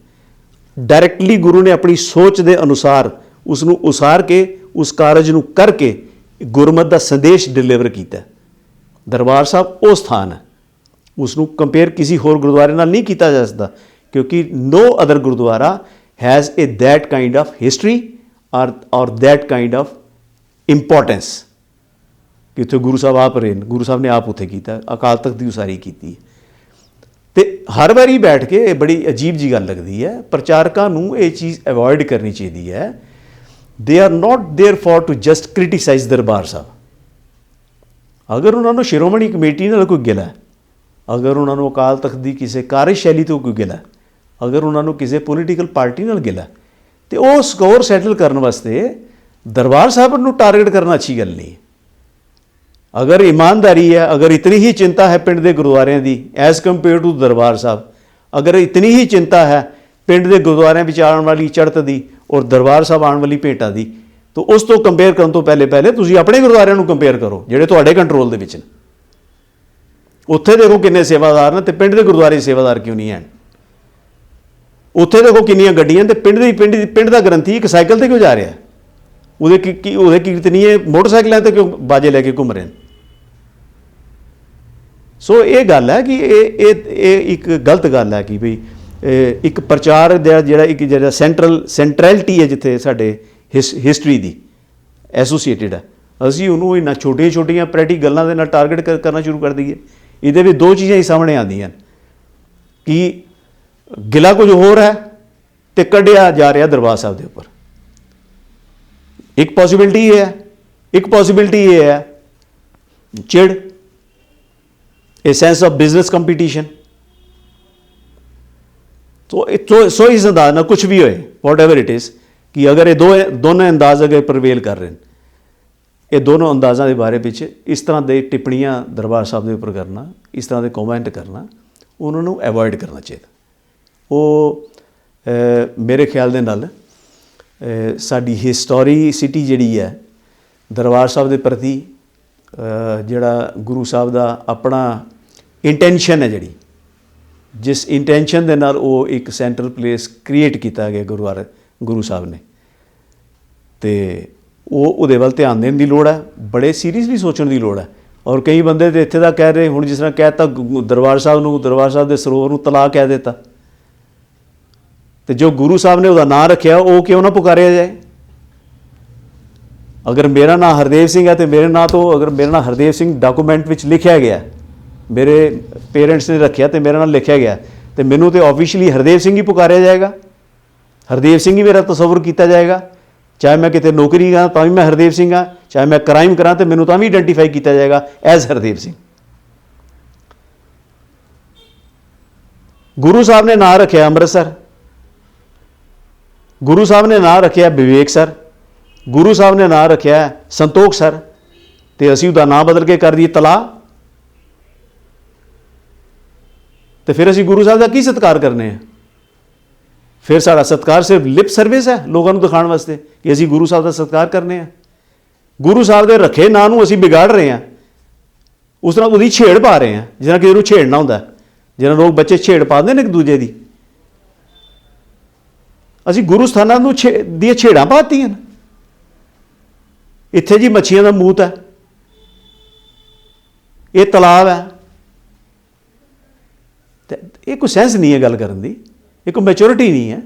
ਡਾਇਰੈਕਟਲੀ ਗੁਰੂ ਨੇ ਆਪਣੀ ਸੋਚ ਦੇ ਅਨੁਸਾਰ ਉਸ ਨੂੰ ਉਸਾਰ ਕੇ, ਉਸ ਕਾਰਜ ਨੂੰ ਕਰਕੇ ਗੁਰਮਤਿ ਦਾ ਸੰਦੇਸ਼ ਡਿਲੀਵਰ ਕੀਤਾ। ਦਰਬਾਰ ਸਾਹਿਬ ਉਹ ਸਥਾਨ ਹੈ, ਉਸ ਨੂੰ ਕੰਪੇਅਰ ਕਿਸੇ ਹੋਰ ਗੁਰਦੁਆਰੇ ਨਾਲ ਨਹੀਂ ਕੀਤਾ ਜਾ ਸਕਦਾ, ਕਿਉਂਕਿ no other gurdwara has a that kind of history or that kind of importance ਕਿ ਉੱਥੇ ਗੁਰੂ ਸਾਹਿਬ ਆਪ ਰਹੇ, ਗੁਰੂ ਸਾਹਿਬ ਨੇ ਆਪ ਉੱਥੇ ਕੀਤਾ, ਅਕਾਲ ਤਖਤ ਦੀ ਉਸਾਰੀ ਕੀਤੀ। ਤੇ ਹਰ ਵਾਰੀ ਬੈਠ ਕੇ ਇਹ ਬੜੀ ਅਜੀਬ ਜੀ ਗੱਲ ਲੱਗਦੀ ਹੈ। ਪ੍ਰਚਾਰਕਾਂ ਨੂੰ ਇਹ ਚੀਜ਼ ਅਵੋਇਡ ਕਰਨੀ ਚਾਹੀਦੀ ਹੈ। They are not there for to just criticise Darbar Sahib. ਅਗਰ ਉਹਨਾਂ ਨੂੰ ਸ਼੍ਰੋਮਣੀ ਕਮੇਟੀ ਨਾਲ ਕੋਈ ਗਿਲਾ, ਅਗਰ ਉਹਨਾਂ ਨੂੰ ਅਕਾਲ ਤਖਤ ਦੀ ਕਿਸੇ ਕਾਰਜਸ਼ੈਲੀ ਤੋਂ ਕੋਈ ਗਿਲਾ, ਅਗਰ ਉਹਨਾਂ ਨੂੰ ਕਿਸੇ ਪੋਲੀਟੀਕਲ ਪਾਰਟੀ ਨਾਲ ਗਿਲਾ, ਤੇ ਉਹ ਸਕੋਰ ਸੈਟਲ ਕਰਨ ਵਾਸਤੇ ਦਰਬਾਰ ਸਾਹਿਬ ਨੂੰ ਟਾਰਗੇਟ ਕਰਨਾ ਅੱਛੀ ਗੱਲ ਨਹੀਂ। ਅਗਰ ਇਮਾਨਦਾਰੀ ਹੈ, ਅਗਰ ਇਤਨੀ ਹੀ ਚਿੰਤਾ ਹੈ ਪਿੰਡ ਦੇ ਗੁਰਦੁਆਰਿਆਂ ਦੀ ਐਜ਼ ਕੰਪੇਅਰ ਟੂ ਦਰਬਾਰ ਸਾਹਿਬ, ਅਗਰ ਇਤਨੀ ਹੀ ਚਿੰਤਾ ਹੈ ਪਿੰਡ ਦੇ ਗੁਰਦੁਆਰਿਆਂ ਵਿੱਚ ਆਉਣ ਵਾਲੀ ਚੜ੍ਹਤ ਦੀ ਔਰ ਦਰਬਾਰ ਸਾਹਿਬ ਆਉਣ ਵਾਲੀ ਭੇਟਾਂ ਦੀ, ਤਾਂ ਉਸ ਤੋਂ ਕੰਪੇਅਰ ਕਰਨ ਤੋਂ ਪਹਿਲੇ ਤੁਸੀਂ ਆਪਣੇ ਗੁਰਦੁਆਰਿਆਂ ਨੂੰ ਕੰਪੇਅਰ ਕਰੋ ਜਿਹੜੇ ਤੁਹਾਡੇ ਕੰਟਰੋਲ ਦੇ ਵਿੱਚ ਨੇ। ਉੱਥੇ ਦੇਖੋ ਕਿੰਨੇ ਸੇਵਾਦਾਰ ਨੇ ਤੇ ਪਿੰਡ ਦੇ ਗੁਰਦੁਆਰੇ ਸੇਵਾਦਾਰ ਕਿਉਂ ਨਹੀਂ ਹਨ। ਉੱਥੇ ਦੇਖੋ ਕਿੰਨੀਆਂ ਗੱਡੀਆਂ ਤੇ ਪਿੰਡ ਦਾ ਗ੍ਰੰਥੀ ਇੱਕ ਸਾਈਕਲ 'ਤੇ ਕਿਉਂ ਜਾ ਰਿਹਾ, ਉਹਦੇ ਕੀਰਤਨੀਏ ਮੋਟਰਸਾਈਕਲਾਂ 'ਤੇ ਕਿਉਂ ਬਾਜੇ ਲੈ ਕੇ ਘੁੰਮ ਰਹੇ ਨੇ। ਸੋ ਇਹ ਗੱਲ ਹੈ ਕਿ ਇਹ ਇੱਕ ਗਲਤ ਗੱਲ ਹੈ ਕਿ ਵੀ ਇੱਕ ਪ੍ਰਚਾਰ ਜਿਹੜਾ ਸੈਂਟਰੈਲਿਟੀ ਹੈ ਜਿੱਥੇ ਸਾਡੇ ਹਿਸਟਰੀ ਦੀ ਐਸੋਸੀਏਟਿਡ ਹੈ, ਅਸੀਂ ਉਹਨੂੰ ਇਹਨਾਂ ਛੋਟੀਆਂ ਪ੍ਰੈਟੀ ਗੱਲਾਂ ਦੇ ਨਾਲ ਟਾਰਗੇਟ ਕਰਨਾ ਸ਼ੁਰੂ ਕਰ ਦਈਏ। ਇਹਦੇ ਵਿੱਚ 2 ਚੀਜ਼ਾਂ ਹੀ ਸਾਹਮਣੇ ਆਉਂਦੀਆਂ ਕਿ ਗਿਲਾ ਕੁਝ ਹੋਰ ਹੈ ਤੇ ਕੱਢਿਆ ਜਾ ਰਿਹਾ ਦਰਬਾਰ ਸਾਹਿਬ ਦੇ ਉੱਪਰ। ਇੱਕ ਪੋਸੀਬਿਲਿਟੀ ਇਹ ਹੈ ਚਿੜ, a sense of business competition। सो इस अंदाज ना कुछ भी होए वॉट एवर इट इज़ कि अगर ये दोनों अंदाज अगर प्रवेल कर रहे हैं, ये दोनों अंदाज़ों के बारे में इस तरह की टिप्पणियाँ दरबार साहब के उपर करना, इस तरह के कॉमेंट करना, उन्होंने अवॉइड करना चाहिए। वो मेरे ख्याल दे नाल साडी हिस्टोरीसिटी जिहड़ी है दरबार साहब के प्रति जिहड़ा गुरु साहब का अपना इंटेंशन है, जिहड़ी जिस इंटेंशन दे नाल वो एक सेंट्रल प्लेस क्रिएट किया गया गुरु साहब ने, तो वो वल ध्यान देने की लोड़ है, बड़े सीरीयसली सोचने की लोड़ है। और कई बंदे तो इत्थे तक कह रहे हुण जिस तरह कहता दरबार साहब के सरोवर नूं तलाक कह देता, तो जो गुरु साहब ने उसका नाम रखा वो क्यों ना पुकारिया जाए। अगर मेरा नाम हरदेव सिंह है तो मेरे नाम तो अगर मेरा नाम हरदेव सिंह डॉकूमेंट में लिखा गया, मेरे पेरेंट्स ने रखा तो मेरा नाम लिखा गया, तो मैनू तो ऑफिशियली हरदेव सिंह ही पुकारिया जाएगा, हरदेव सिंह ही मेरा तस्वुर किया जाएगा। चाहे मैं कितने नौकरी करा तो भी मैं हरदेव सिंह हाँ, चाहे मैं क्राइम करा तो मैनू तो भी आइडेंटिफाई किया जाएगा एज हरदेव सिंह। गुरु साहब ने नाम रखा अमृतसर, गुरु साहब ने नाम रखा विवेक सर, गुरु साहब ने नाम रखा संतोख सर, तो असीं उसका नाम बदल के कर दिए तला, तो फिर असीं गुरु साहब का की सत्कार करने हैं। फिर साड़ा सत्कार सिर्फ लिप सर्विस है लोगों को दिखाने वास्ते कि असीं गुरु साहब का सत्कार करने हैं। गुरु साहब के रखे नाम नूं असीं बिगाड़ रहे हैं, उस तरह उसकी छेड़ पा रहे हैं जिस तरह किसी को छेड़ना होंदा, जिस लोग बच्चे छेड़ पाते हैं एक दूजे की, असीं गुरु स्थानां नूं दी छेड़ां पातीआं। इत्थे जी मच्छियां दा मूत है, ये तलाब है, तो ये कोई सेंस नहीं है गल करन दी, ये कोई मैच्योरिटी नहीं है।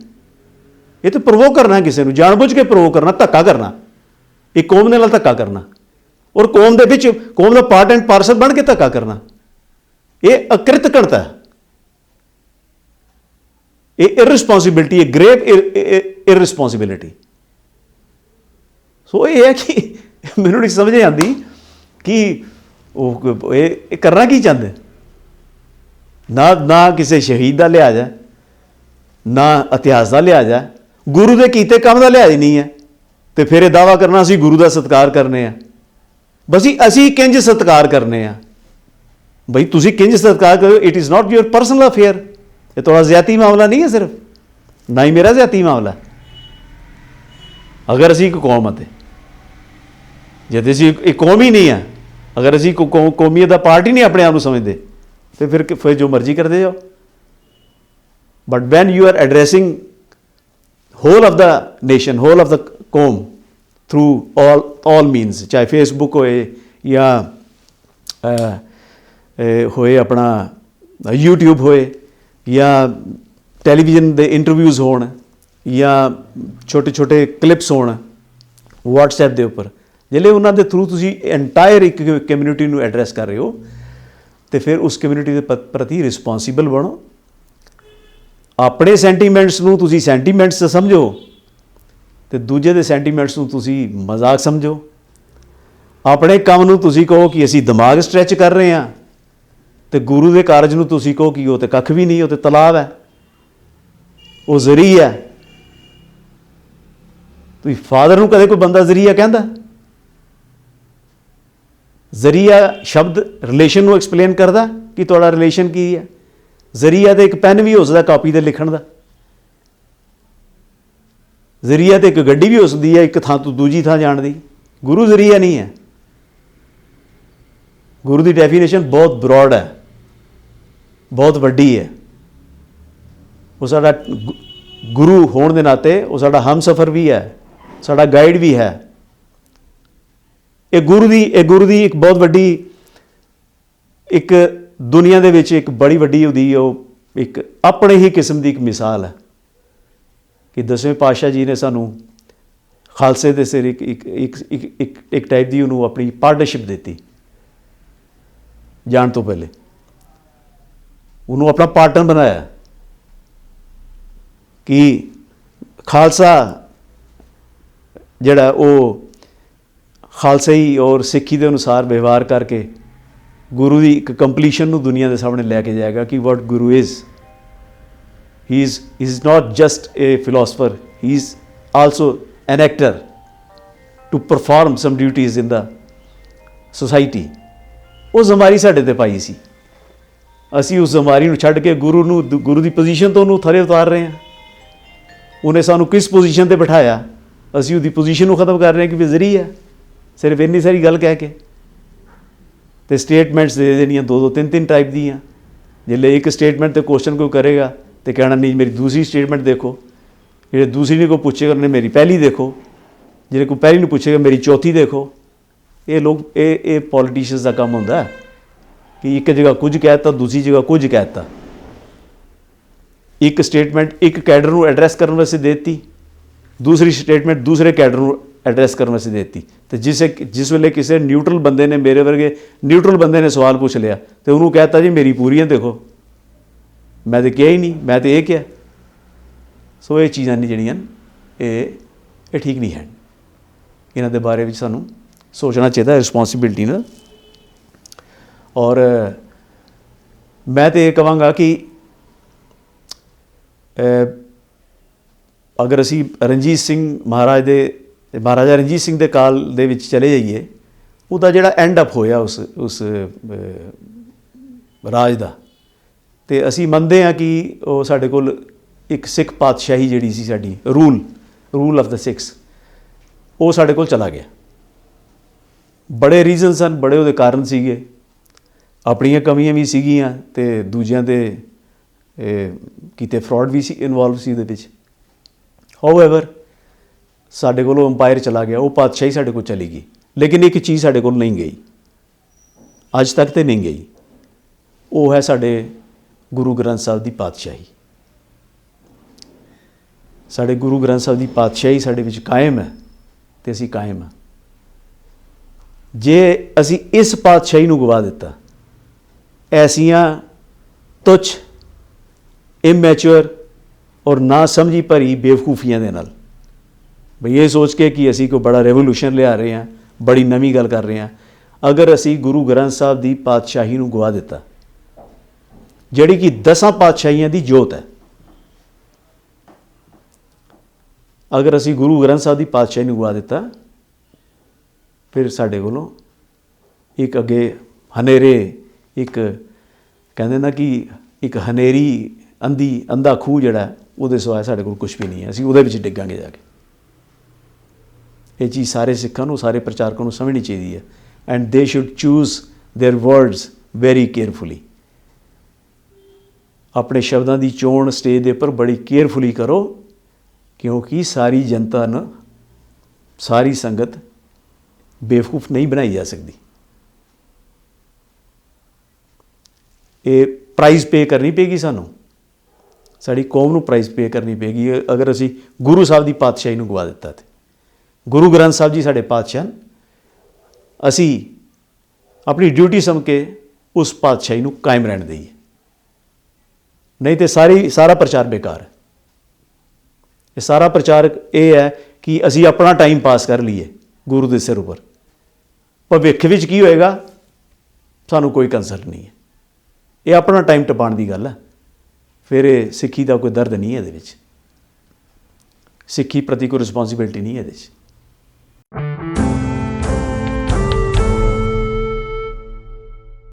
ये तो प्रोवोक करना है किसी को, जानबूझ के प्रोवोक करना, धक्का करना एक कौम दे नाल धक्का करना और कौम दे विच कौम दा पार्ट एंड पार्सल बन के धक्का करना, ये अकृतज्ञता है, ये इररिस्पॉन्सिबिलिटी, ये ग्रेव इररिस्पॉन्सिबिलिटी। सो ये है कि मैनूं नहीं समझ आती कि ये करना की चाहते, ना ना किसी शहीद का लिहाज है, ना इतिहास का लिहाज है, गुरु के कीते काम का लिहाज ही नहीं है। तो फिर यह दावा करना असी गुरु का सत्कार करने हैं, बस असी किंज सत्कार करने हैं। बई तुसी किंज सत्कार करो, it is not your personal affair, ये थोड़ा ज्याती मामला नहीं है सिर्फ, ना ही मेरा ज्याती मामला। अगर असी एक कौम है, जब असी एक कौम ही नहीं है, अगर असी कौमीयत का पार्ट ही नहीं अपने आप को समझते, तो फिर जो मर्जी करते जाओ। But when you are addressing whole of the nation, whole of the कौम थ्रू ऑल मीनस, चाहे फेसबुक होए या होए अपना यूट्यूब होए या टैलीविजन के इंटरव्यूज़ होण या छोटे छोटे क्लिप्स होण व्हाट्सएप के उपर, जिसले उन्होंने दे थ्रू तुसी एंटायर एक कम्यूनिटी नूं एड्रैस कर रहे हो, तो फिर उस कम्यूनिटी के प्रति रिस्पॉन्सिबल बनो। अपने सेंटीमेंट्स नूं तुसी सेंटीमेंट्स समझो, तो दूजे दे सेंटीमेंट्स नूं तुसी मजाक समझो। अपने काम नूं तुसी कहो कि असी दिमाग स्ट्रैच कर रहे हैं, तो गुरु के कारज नूं तुसी कहो कि वो तो कख भी नहीं, वो तो तलाब है, वो जरिया है। तो फादर नूं कदे कोई बंदा जरिया कहंदा? जरिया शब्द रिलेशन नूं एक्सप्लेन करदा कि तुहाडा रिलेशन की है। जरिया तो एक पैन भी हो सकता कापी ते लिखण दा, जरिया तो एक गड्डी भी हो सकती है एक थां तो दूजी थां जाण दी। गुरु जरिया नहीं है। गुरु की डेफिनेशन बहुत ब्रॉड है, बहुत वड्डी है। वो साडा गुरु होने के नाते वो साडा हम सफ़र भी है, साडा गाइड भी है। एक गुरु दी एक बहुत वड्डी एक दुनिया दे विच एक बड़ी वड्डी उहदी एक अपने ही किस्म की एक मिसाल है कि 10वें पातशाह जी ने सानू खालसे दे सिर एक टाइप की उन्होंने अपनी पार्टनरशिप दी जान तो पहले, उन्होंने अपना पार्टनर बनाया कि खालसा जिहड़ा वो खालसाई और सिक्खी के अनुसार व्यवहार करके गुरु की एक कंप्लीशन नूं दुनिया के सामने लैके जाएगा कि what guru is. He is not just a philosopher, he is also an actor to perform some duties in the society. वो जिम्मेवारी साडे ते पाई सी, असी उस जिम्मेवारी नूं छड्ड के गुरु की पोजीशन तो उन्होंने थले उतार रहे हैं। उन्हें सानू किस पोजीशन पर बिठाया, असी उसकी पोजीशन को खत्म कर रहे हैं कि जरिए है सिर्फ इन्नी सारी गल कह के। तो स्टेटमेंट्स दे देनियां दो तीन तीन टाइप दियाँ। जिसले एक स्टेटमेंट तो क्वेश्चन कोई करेगा तो कहना नहीं मेरी दूसरी स्टेटमेंट देखो, जो दूसरी ने कोई पूछेगा उन्हें मेरी पहली देखो, जो कोई पहली नहीं पूछेगा मेरी चौथी देखो। ये लोग ये पॉलिटिशियंस का काम होंदा है कि एक जगह कुछ कहता दूसरी जगह कुछ कहता। एक स्टेटमेंट एक कैडर को एड्रैस करने वास्ते देती, दूसरी स्टेटमेंट दूसरे कैडर को एड्रैस करने वास्ते देती। तो जिस वेले किसी न्यूट्रल बंदे ने मेरे वर्गे न्यूट्रल बंदे ने सवाल पूछ लिया तो उन्होंने कहता जी मेरी पूरियां देखो, मैं तो किया ही नहीं, मैं तो ये क्या। सो ये चीज़ां नहीं जड़ियां ये ठीक नहीं है। इन्हां दे बारे में सानू सोचना चाहिए रिस्पॉन्सिबिलिटी ना। और मैं तो ये कहांगा कि अगर असी रणजीत सिंह महाराजा रणजीत सिंह के काल दे विच चले जाइए, उसका जिहड़ा एंड अप होया उस राज का, तो असी मनते हैं कि वो साडे कोल एक सिख पातशाही जिहड़ी सी साडी रूल ऑफ द सिक्स, वो साडे कोल चला गया। बड़े रीजन सन, बड़े उहदे कारण सीगे, अपनियां कमियां भी सीगियां ते दूजियां दे किते फ्रॉड भी सी इनवॉल्व सी उहदे विच। हाउएवर साडे कोलों अंपायर चला गया, वो पातशाही साडे कोल चली गई, लेकिन एक चीज़ साडे कोल नहीं गई, अज तक तो नहीं गई, वो है साडे गुरु ग्रंथ साहब की पातशाही। साडे गुरु ग्रंथ साहब की पातशाही साडे विच कायम है तो असीं कायम हाँ। ਜੇ ਅਸੀਂ ਇਸ ਪਾਤਸ਼ਾਹੀ ਨੂੰ ਗਵਾ ਦਿੱਤਾ ਐਸੀਆਂ ਤੁੱਛ ਇਮੈਚੁਰ ਔਰ ਨਾ ਸਮਝੀ ਭਰੀ ਬੇਵਕੂਫੀਆਂ ਦੇ ਨਾਲ ਬਈ ਇਹ ਸੋਚ ਕੇ ਕਿ ਅਸੀਂ ਕੋਈ ਬੜਾ ਰੈਵੋਲੂਸ਼ਨ ਲਿਆ ਰਹੇ ਹਾਂ, ਬੜੀ ਨਵੀਂ ਗੱਲ ਕਰ ਰਹੇ ਹਾਂ। ਅਗਰ ਅਸੀਂ ਗੁਰੂ ਗ੍ਰੰਥ ਸਾਹਿਬ ਦੀ ਪਾਤਸ਼ਾਹੀ ਨੂੰ ਗਵਾ ਦਿੱਤਾ ਜਿਹੜੀ ਕਿ 10 ਪਾਤਸ਼ਾਹੀਆਂ ਦੀ ਜੋਤ ਹੈ, ਅਗਰ ਅਸੀਂ ਗੁਰੂ ਗ੍ਰੰਥ ਸਾਹਿਬ ਦੀ ਪਾਤਸ਼ਾਹੀ ਨੂੰ ਗਵਾ ਦਿੱਤਾ ਫਿਰ ਸਾਡੇ ਕੋਲੋਂ ਇੱਕ ਅੱਗੇ ਹਨੇਰੇ ਇੱਕ ਕਹਿੰਦੇ ਨਾ ਕਿ ਇੱਕ ਹਨੇਰੀ ਅੰਧਾ ਖੂਹ ਜਿਹੜਾ ਉਹਦੇ ਸਿਵਾਏ ਸਾਡੇ ਕੋਲ ਕੁਝ ਵੀ ਨਹੀਂ ਹੈ, ਅਸੀਂ ਉਹਦੇ ਵਿੱਚ ਡਿੱਗਾਂਗੇ ਜਾ ਕੇ। ਇਹ ਚੀਜ਼ ਸਾਰੇ ਸਿੱਖਾਂ ਨੂੰ, ਸਾਰੇ ਪ੍ਰਚਾਰਕਾਂ ਨੂੰ ਸਮਝਣੀ ਚਾਹੀਦੀ ਹੈ ਐਂਡ ਦੇ should choose their words very carefully. ਆਪਣੇ ਸ਼ਬਦਾਂ ਦੀ ਚੋਣ ਸਟੇਜ ਦੇ ਉੱਪਰ ਬੜੀ ਕੇਅਰਫੁਲੀ ਕਰੋ ਕਿਉਂਕਿ ਸਾਰੀ ਜਨਤਾ ਨੂੰ, ਸਾਰੀ ਸੰਗਤ ਬੇਵਕੂਫ ਨਹੀਂ ਬਣਾਈ ਜਾ ਸਕਦੀ। ਇਹ ਪ੍ਰਾਈਜ਼ ਪੇ ਕਰਨੀ ਪਏਗੀ ਸਾਨੂੰ, ਸਾਡੀ ਕੌਮ ਨੂੰ ਪ੍ਰਾਈਜ਼ ਪੇ ਕਰਨੀ ਪਏਗੀ ਅਗਰ ਅਸੀਂ ਗੁਰੂ ਸਾਹਿਬ ਦੀ ਪਾਤਸ਼ਾਹੀ ਨੂੰ ਗਵਾ ਦਿੱਤਾ। ਤੇ ਗੁਰੂ ਗ੍ਰੰਥ ਸਾਹਿਬ ਜੀ ਸਾਡੇ ਪਾਤਸ਼ਾਹ, ਅਸੀਂ ਆਪਣੀ ਡਿਊਟੀ ਸਮਝ ਕੇ ਉਸ ਪਾਤਸ਼ਾਹੀ ਨੂੰ ਕਾਇਮ ਰਹਿਣ ਦੇਈਏ, ਨਹੀਂ ਤੇ ਸਾਰਾ ਪ੍ਰਚਾਰ ਬੇਕਾਰ ਹੈ। ਇਹ ਸਾਰਾ ਪ੍ਰਚਾਰ ਇਹ ਹੈ ਕਿ ਅਸੀਂ ਆਪਣਾ ਟਾਈਮ ਪਾਸ ਕਰ ਲਈਏ ਗੁਰੂ ਦੇ ਸਿਰ ਉੱਪਰ, ਭਵਿੱਖ ਵਿੱਚ ਕੀ ਹੋਏਗਾ ਸਾਨੂੰ ਕੋਈ ਕੰਸਰਨ ਨਹੀਂ ਹੈ। ਇਹ ਆਪਣਾ ਟਾਈਮ ਟਪਾਉਣ ਦੀ ਗੱਲ ਹੈ। ਫਿਰ ਇਹ ਸਿੱਖੀ ਦਾ ਕੋਈ ਦਰਦ ਨਹੀਂ ਹੈ ਇਹਦੇ ਵਿੱਚ, ਸਿੱਖੀ ਪ੍ਰਤੀ ਕੋਈ ਰਿਸਪੌਂਸਿਬਿਲਟੀ ਨਹੀਂ ਹੈ ਇਹਦੇ 'ਚ।